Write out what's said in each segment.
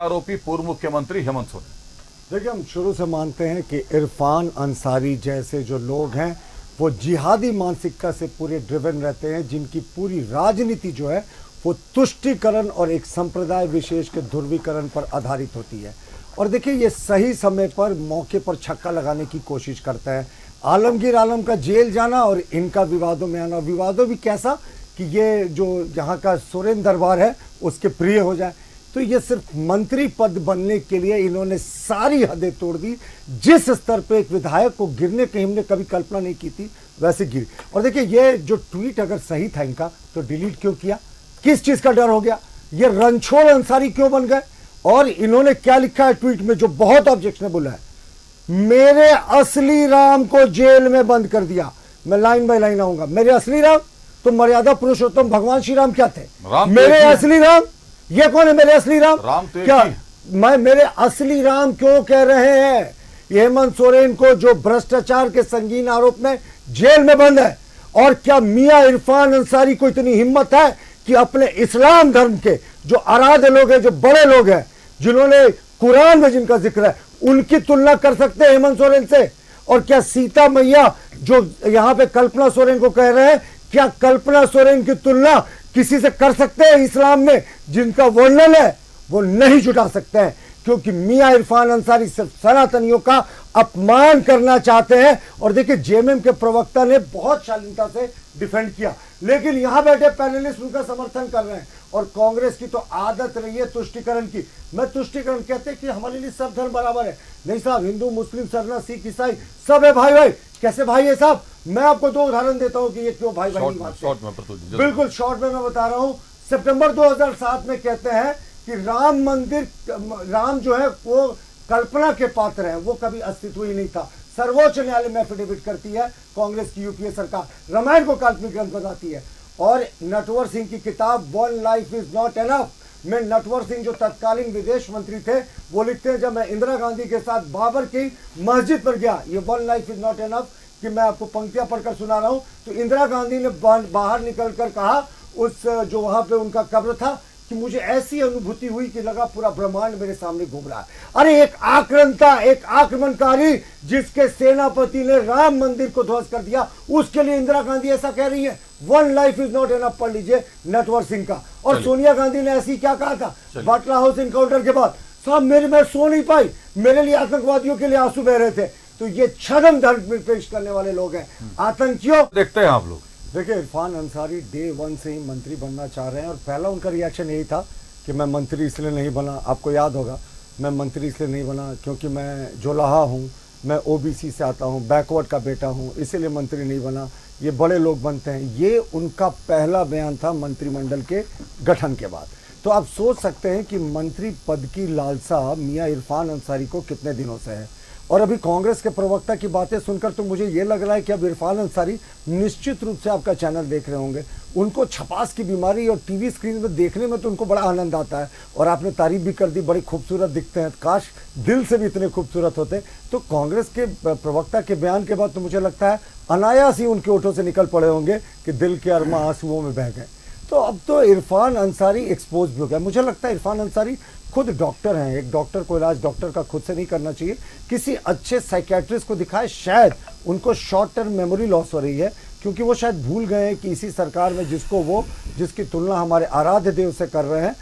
आरोपी पूर्व मुख्यमंत्री हेमंत सोरेन। देखिए, हम शुरू से मानते हैं कि इरफान अंसारी जैसे जो लोग हैं वो जिहादी मानसिकता से पूरे ड्रिवन रहते हैं, जिनकी पूरी राजनीति जो है वो तुष्टीकरण और एक संप्रदाय विशेष के ध्रुवीकरण पर आधारित होती है। और देखिए, ये सही समय पर मौके पर छक्का लगाने की कोशिश करता है। आलमगीर आलम का जेल जाना और इनका विवादों में आना, विवादों भी कैसा कि ये जो यहाँ का सोरेन दरबार है उसके प्रिय हो जाए। तो ये सिर्फ मंत्री पद बनने के लिए इन्होंने सारी हदें तोड़ दी। जिस स्तर पे एक विधायक को गिरने की हमने कभी कल्पना नहीं की थी, वैसे गिरी। और देखिए, ये जो ट्वीट अगर सही था इनका तो डिलीट क्यों किया, किस चीज का डर हो गया, ये रणछोड़ अंसारी क्यों बन गए? और इन्होंने क्या लिखा है ट्वीट में जो बहुत ऑब्जेक्शनेबल है, मेरे असली राम को जेल में बंद कर दिया। मैं लाइन बाय लाइन आऊंगा। मेरे असली राम तो मर्यादा पुरुषोत्तम भगवान श्री राम क्या थे? मेरे असली राम, ये कौन है मेरे असली राम? तो क्या मैं मेरे असली राम क्यों कह रहे हैं? हेमंत सोरेन को जो भ्रष्टाचार के संगीन आरोप में जेल में बंद है। और क्या मियां इरफान अंसारी को इतनी हिम्मत है कि अपने इस्लाम धर्म के जो आराध्य लोग हैं, जो बड़े लोग हैं, जिन्होंने कुरान में जिनका जिक्र है, उनकी तुलना कर सकते हैं हेमंत सोरेन से? और क्या सीता मैया जो यहां पे कल्पना सोरेन को कह रहे हैं, क्या कल्पना सोरेन की तुलना किसी से कर सकते हैं इस्लाम में जिनका वर्णन है? वो नहीं जुटा सकते हैं, क्योंकि मियां इरफान अंसारी सिर्फ सनातनियों का अपमान करना चाहते हैं। और देखिए, जेएमएम के प्रवक्ता ने बहुत शालीनता से डिफेंड किया, लेकिन यहां बैठे पैनलिस्ट उनका समर्थन कर रहे हैं। और कांग्रेस की तो आदत रही है तुष्टीकरण की। मैं तुष्टीकरण कहते हैं कि हमारे लिए सब धर्म बराबर है। नहीं साहब, हिंदू मुस्लिम सरना सिख ईसाई सब है भाई भाई। कैसे भाई है साहब? मैं आपको दो उदाहरण देता हूं कि ये क्यों भाई भाई नहीं मानते। बिल्कुल शॉर्ट में मैं बता रहा हूं। सितंबर 2007 में कहते हैं कि राम मंदिर, राम जो है वो कल्पना के पात्र है, वो कभी अस्तित्व ही नहीं था। सर्वोच्च न्यायालय में एफिडेविट करती है कांग्रेस की यूपीए सरकार, रामायण को काल्पनिक ग्रंथ बताती है। और नटवर सिंह की किताब one life is not enough में नटवर सिंह जो तत्कालीन विदेश मंत्री थे वो लिखते हैं, जब मैं इंदिरा गांधी के साथ बाबर की मस्जिद पर गया, ये one life is not enough कि मैं आपको पंक्तियां पढ़कर सुना रहा हूं, तो इंदिरा गांधी ने बाहर निकलकर कहा उस जो वहां पे उनका कब्र था कि मुझे ऐसी अनुभूति हुई कि लगा पूरा ब्रह्मांड मेरे सामने घूम रहा है। अरे एक आक्रांता, एक आक्रमणकारी जिसके सेनापति ने राम मंदिर को ध्वस्त कर दिया, उसके लिए इंदिरा गांधी ऐसा कह रही है? One life is not enough पढ़ लीजिए नटवर सिंह का। और सोनिया गांधी ने ऐसी क्या कहा था बाटला हाउस इनकाउंटर के बाद? साहब मैं सो नहीं पाई, मेरे लिए आतंकवादियों के लिए आंसू बह रहे थे। तो ये छद्म धर्म पेश करने वाले लोग हैं, आतंकियों। देखते हैं आप लोग। देखिए, इरफान अंसारी डे वन से ही मंत्री बनना चाह रहे हैं। और पहला उनका रिएक्शन यही था कि मैं मंत्री इसलिए नहीं बना, आपको याद होगा, मैं मंत्री इसलिए नहीं बना क्योंकि मैं जोलाहा हूँ, मैं ओबीसी से आता हूँ, बैकवर्ड का बेटा हूँ, इसीलिए मंत्री नहीं बना, ये बड़े लोग बनते हैं। ये उनका पहला बयान था मंत्रिमंडल के गठन के बाद। तो आप सोच सकते हैं कि मंत्री पद की लालसा मियां इरफान अंसारी को कितने दिनों से है। और अभी कांग्रेस के प्रवक्ता की बातें सुनकर तो मुझे ये लग रहा है कि अब इरफान अंसारी निश्चित रूप से आपका चैनल देख रहे होंगे, उनको छपास की बीमारी और टीवी स्क्रीन में देखने में तो उनको बड़ा आनंद आता है। और आपने तारीफ भी कर दी, बड़ी खूबसूरत दिखते हैं, काश दिल से भी इतने खूबसूरत होते। तो कांग्रेस के प्रवक्ता के बयान के बाद तो मुझे लगता है अनायास ही उनके ओठों से निकल पड़े होंगे कि दिल के अरमा आंसुओं में बह गए। तो अब तो इरफान अंसारी एक्सपोज भी हो गया। मुझे लगता है इरफान अंसारी खुद डॉक्टर हैं, एक डॉक्टर को इलाज डॉक्टर का खुद से नहीं करना चाहिए, किसी अच्छे साइकेट्रिस्ट को दिखाए। शायद उनको शॉर्ट टर्म मेमोरी लॉस हो रही है, क्योंकि वो शायद भूल गए हैं कि इसी सरकार में जिसकी तुलना हमारे आराध्य देव से कर रहे हैं,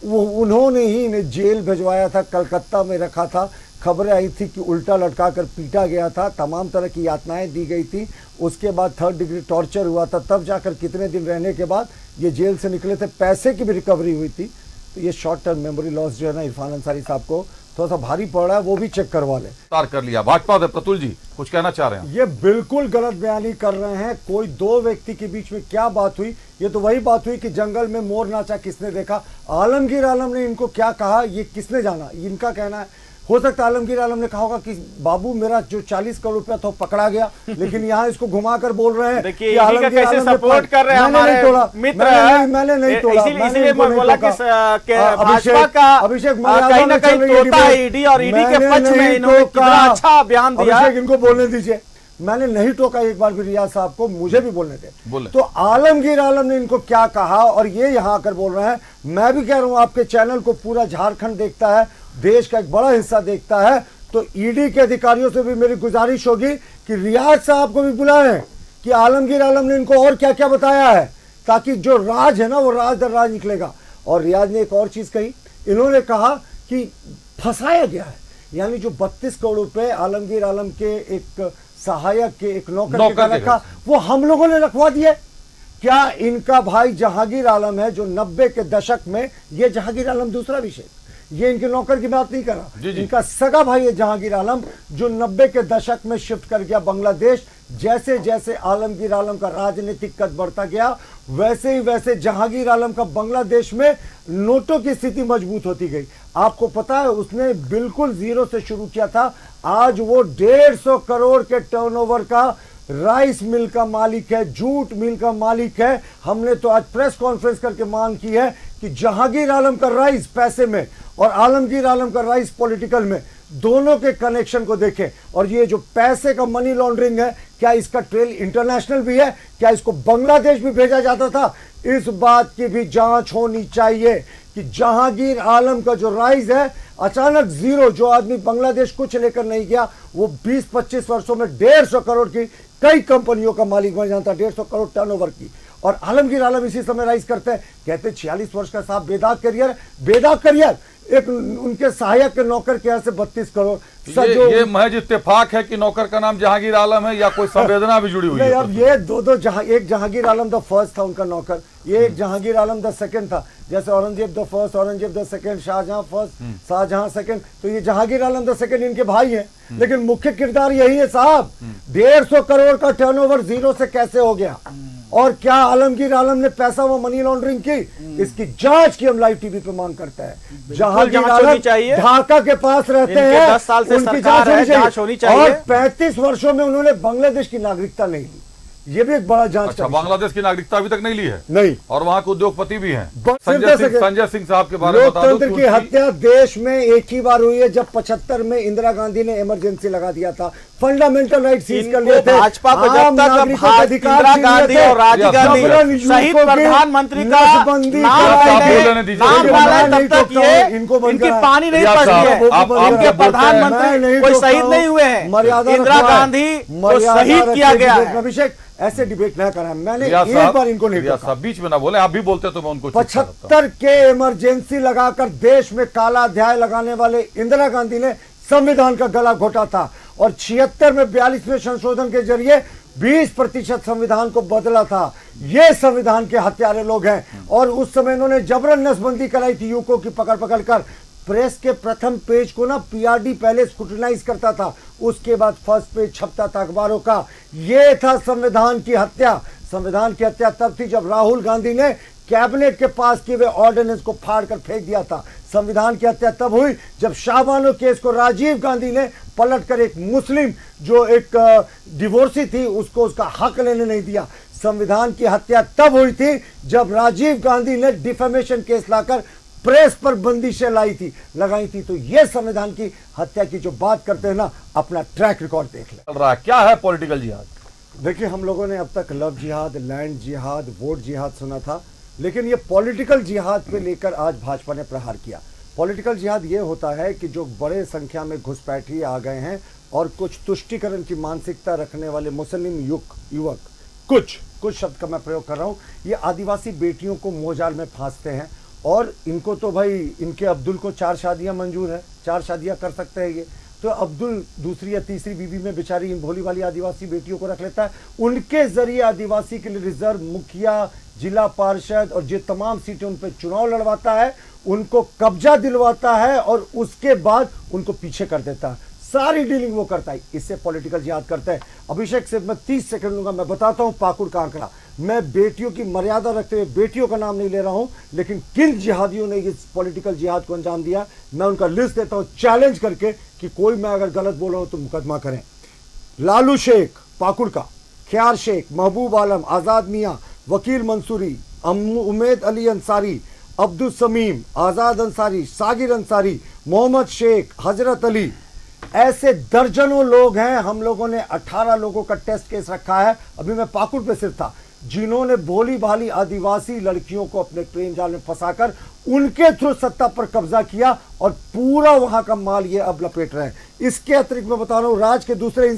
वो उन्होंने ही इन्हें जेल भिजवाया था, कलकत्ता में रखा था। खबरें आई थी कि उल्टा लटका कर पीटा गया था, तमाम तरह की यातनाएं दी गई थी, उसके बाद 3rd डिग्री टॉर्चर हुआ था, तब जाकर कितने दिन रहने के बाद ये जेल से निकले थे, पैसे की भी रिकवरी हुई थी। तो ये शॉर्ट टर्म मेमोरी लॉस जो है ना इरफान अंसारी साहब को थोड़ा सा भारी पड़ रहा है, वो भी चेक करवा ले। तार कर लिया भाजपा से। प्रतुल जी कुछ कहना चाह रहे हैं? ये बिल्कुल गलत बयानी कर रहे हैं। कोई दो व्यक्ति के बीच में क्या बात हुई? ये तो वही बात हुई कि जंगल में मोर नाचा किसने देखा। आलमगीर आलम ने इनको क्या कहा ये किसने जाना? इनका कहना है, हो सकता है आलमगीर आलम ने कहा होगा कि बाबू मेरा जो 40 करोड़ रुपया था पकड़ा गया, लेकिन यहाँ इसको घुमाकर बोल रहे हैं कि आलमगीर आलम सपोर्ट कर रहे हैं हमारे मित्र। मैंने नहीं तोड़ा, इसीलिए बोला कि भाजपा का अभिषेक कहीं ना कहीं तोता है ईडी, और ईडी के पक्ष में इन्होंने कितना अच्छा बयान दिया। अभिषेक इनको बोलने दीजिए। मैंने नहीं टोका एक बार भी रियाज साहब को, मुझे भी बोलने थे। बोले। तो आलमगीर आलम ने इनको क्या कहा और ये यहां आकर बोल रहे हैं। मैं भी कह रहा हूं आपके चैनल को पूरा झारखंड देखता है, देश का एक बड़ा हिस्सा देखता है, तो ईडी के अधिकारियों से भी मेरी गुजारिश होगी कि रियाज साहब को भी बुलाएं कि आलमगीर आलम ने इनको और क्या क्या बताया है, ताकि जो राज है ना वो राज दर राज निकलेगा। और रियाज ने एक और चीज कही, इन्होंने कहा कि फंसाया गया है, यानी जो 32 करोड़ रुपए आलमगीर आलम के एक सहायक के एक नौकर के रखा, वो हम लोगों ने रखवा दिया। क्या इनका भाई जहांगीर आलम है जो 90 के दशक में, ये जहांगीर आलम दूसरा विषय, ये इनके नौकर की बात नहीं कर रहा, इनका सगा भाई है जहांगीर आलम जो 90 के दशक में शिफ्ट कर गया बांग्लादेश। जैसे जैसे आलमगीर आलम का राजनीतिक कद बढ़ता गया, वैसे ही वैसे जहांगीर आलम का बांग्लादेश में नोटों की स्थिति मजबूत होती गई। आपको पता है उसने बिल्कुल जीरो से शुरू किया था, आज वो 150 करोड़ के टर्नओवर का राइस मिल का मालिक है, जूट मिल का मालिक है। हमने तो आज प्रेस कॉन्फ्रेंस करके मांग की है कि जहांगीर आलम का राइस पैसे में और आलमगीर आलम का राइस पॉलिटिकल में, दोनों के कनेक्शन को देखें। और ये जो पैसे का मनी लॉन्ड्रिंग है, क्या इसका ट्रेल इंटरनेशनल भी है, क्या इसको बांग्लादेश भी भेजा जाता था, इस बात की भी जांच होनी चाहिए कि जहांगीर आलम का जो राइस है अचानक जीरो, जो आदमी बांग्लादेश कुछ लेकर नहीं गया, वो 20-25 वर्षों में 150 करोड़ की कई कंपनियों का मालिक बन जाता, 150 करोड़ टर्नओवर की। और आलमगीर आलम इसी समय राइज करते हैं, कहते 46 वर्ष का साहब बेदाग करियर, एक उनके सहायक के नौकर के यहाँ से 32 करोड़। ये महज इत्तेफाक है कि नौकर का नाम जहांगीर आलम है या कोई संवेदना भी जुड़ी हुई है? अब ये दो एक जहांगीर आलम द फर्स्ट था उनका नौकर, ये एक जहांगीर आलम द सेकंड था, जैसे Aurangzeb the first, Aurangzeb the second, Shahjahan first, Shahjahan second, तो ये जहांगीर आलम द सेकंड इनके भाई हैं। लेकिन मुख्य किरदार यही है साहब, 150 करोड़ का टर्नओवर जीरो से कैसे हो गया, और क्या आलमगीर आलम ने पैसा वो मनी लॉन्ड्रिंग की, इसकी जांच की हम लाइव टीवी पे मांग करते हैं। जहांगीर आलम ढाका के पास रहते हैं, 10 साल से उनकी जांच होनी चाहिए। और 35 वर्षों में उन्होंने बांग्लादेश की नागरिकता नहीं ली, ये भी एक बड़ा जांच। अच्छा, बांग्लादेश की नागरिकता अभी तक नहीं ली है? नहीं। और वहां के उद्योगपति भी हैं। संजय सिंह साहब के बारे में बता दो। लोकतंत्र की हत्या देश में एक ही बार हुई है, जब 75 में इंदिरा गांधी ने इमरजेंसी लगा दिया था, फंडामेंटल राइट सीज कर लिए थे। भाजपा को जब तक इंदिरा गांधी और राजीव गांधी शहीद प्रधानमंत्री का नाम वाला है, तब तक ये इनकी पानी नहीं पड़ रही है। इनके प्रधानमंत्री कोई शहीद नहीं हुए हैं, इंदिरा गांधी को शहीद किया गया है। अभिषेक ऐसे डिबेट ना करा, मैंने एक बार इनको नहीं कहा। बीच में ना बोले, आप भी बोलते तो मैं उनको 75 के इमरजेंसी लगाकर देश में काला अध्याय लगाने वाले इंदिरा गांधी ने संविधान का गला घोटा था, और 76 में 42वें संशोधन के जरिए 20% संविधान को बदला था। ये संविधान के हत्यारे लोग हैं, और उस समय इन्होंने जबरन नसबंदी कराई थी युवकों की पकड़ कर। प्रेस के प्रथम पेज को ना पीआरडी पहले स्क्रूटिनाइज करता था, उसके बाद फर्स्ट पेज छपता था अखबारों का। ये था संविधान की हत्या। संविधान की हत्या तब थी जब राहुल गांधी ने कैबिनेट के पास किए हुए ऑर्डिनेंस को फाड़कर फेंक दिया था। संविधान की हत्या तब हुई जब शाहबानो केस को राजीव गांधी ने पलटकर एक मुस्लिम जो एक डिवोर्सी थी उसको उसका हक लेने नहीं दिया। संविधान की हत्या तब हुई थी जब राजीव गांधी ने डिफेमेशन केस लाकर प्रेस पर बंदिशें लगाई थी। तो ये संविधान की हत्या की जो बात करते हैं ना, अपना ट्रैक रिकॉर्ड देख ले। चल रहा है क्या है पॉलिटिकल जिहाद? देखिए, हम लोगों ने अब तक लव जिहाद, लैंड जिहाद, वोट जिहाद सुना था, लेकिन ये पॉलिटिकल जिहाद पे लेकर आज भाजपा ने प्रहार किया। पॉलिटिकल जिहाद ये होता है कि जो बड़े संख्या में घुसपैठिए आ गए हैं और कुछ तुष्टिकरण की मानसिकता रखने वाले मुस्लिम युवक, कुछ शब्द का मैं प्रयोग कर रहा हूँ, ये आदिवासी बेटियों को मोहजाल में फांसते हैं। और इनको तो भाई, इनके अब्दुल को 4 शादियां मंजूर है, 4 शादियां कर सकते हैं ये, तो अब्दुल दूसरी या तीसरी बीवी में बेचारी इन भोली वाली आदिवासी बेटियों को रख लेता है। उनके जरिए आदिवासी के लिए रिजर्व मुखिया, जिला पार्षद और जो तमाम सीटें उन पर चुनाव लड़वाता है, उनको कब्जा दिलवाता है और उसके बाद उनको पीछे कर देता है। सारी डीलिंग वो करता है, इससे पॉलिटिकल जिहाद करता है। अभिषेक से मैं 30 सेकंड लूंगा, मैं बताता हूं पाकुड़ का आंकड़ा। मैं बेटियों की मर्यादा रखते हुए बेटियों का नाम नहीं ले रहा हूं, लेकिन किन जिहादियों ने इस पॉलिटिकल जिहाद को अंजाम दिया, मैं उनका लिस्ट देता हूं चैलेंज करके कि कोई मैं अगर गलत बोल रहा हूं तो मुकदमा करें। लालू शेख पाकुड़ का, ख्यार शेख, महबूब आलम, आजाद मियाँ, वकील मंसूरी, उमेद अली अंसारी, अब्दुल समीम, आजाद अंसारी, सागिर अंसारी, मोहम्मद शेख, हजरत अली, ऐसे दर्जनों लोग हैं। हम लोगों ने 18 लोगों का टेस्ट केस रखा है, अभी मैं पाकुड़ पे सिर्फ था, जिन्होंने भोली भाली आदिवासी लड़कियों को अपने प्रेम जाल में फंसाकर उनके थ्रू सत्ता पर कब्जा किया और पूरा वहां का माल ये अब लपेट रहे हैं। इसके अतिरिक्त मैं बता रहा हूं, राज्य के दूसरे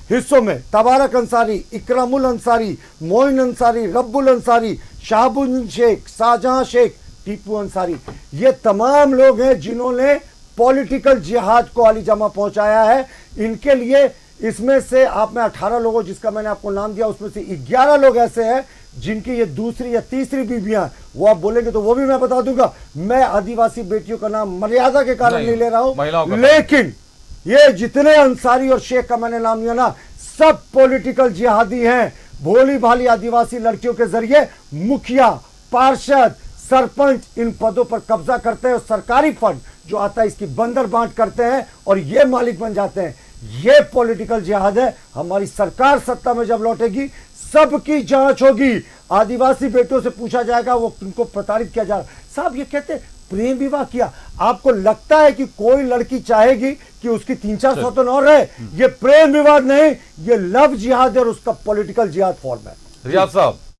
हिस्सों में तबारक अंसारी, इकरामुल अंसारी, मोइन अंसारी, रब्बुल अंसारी, शाहबुद्दीन शेख, शाहजहां शेख, टीपू अंसारी, ये तमाम लोग हैं जिन्होंने पॉलिटिकल जिहाद को आली जमा पहुंचाया है। इनके लिए इसमें से आप में 18 लोगों जिसका मैंने आपको नाम दिया, उसमें से 11 लोग ऐसे हैं जिनकी ये दूसरी या तीसरी बीवियां, वो आप बोलेंगे तो वो भी मैं बता दूंगा। मैं आदिवासी बेटियों का नाम मर्यादा के कारण नहीं ले रहा हूं, लेकिन ये जितने अंसारी और शेख का मैंने नाम लिया ना, सब पॉलिटिकल जिहादी हैं। भोली भाली आदिवासी लड़कियों के जरिए मुखिया, पार्षद, सरपंच इन पदों पर कब्जा करते हैं और सरकारी फंड जो आता है इसकी बंदर बांट करते हैं और ये मालिक बन जाते हैं। ये पॉलिटिकल जिहाद है। हमारी सरकार सत्ता में जब लौटेगी सबकी जांच होगी। आदिवासी बेटों से पूछा जाएगा वो उनको प्रताड़ित किया जा रहा। साहब ये कहते हैं प्रेम विवाह किया, आपको लगता है कि कोई लड़की चाहेगी कि उसकी 3-4 सौतन और रहे? ये प्रेम विवाह नहीं, ये लव जिहाद है और उसका पॉलिटिकल जिहाद फॉर्म है। रियाज साहब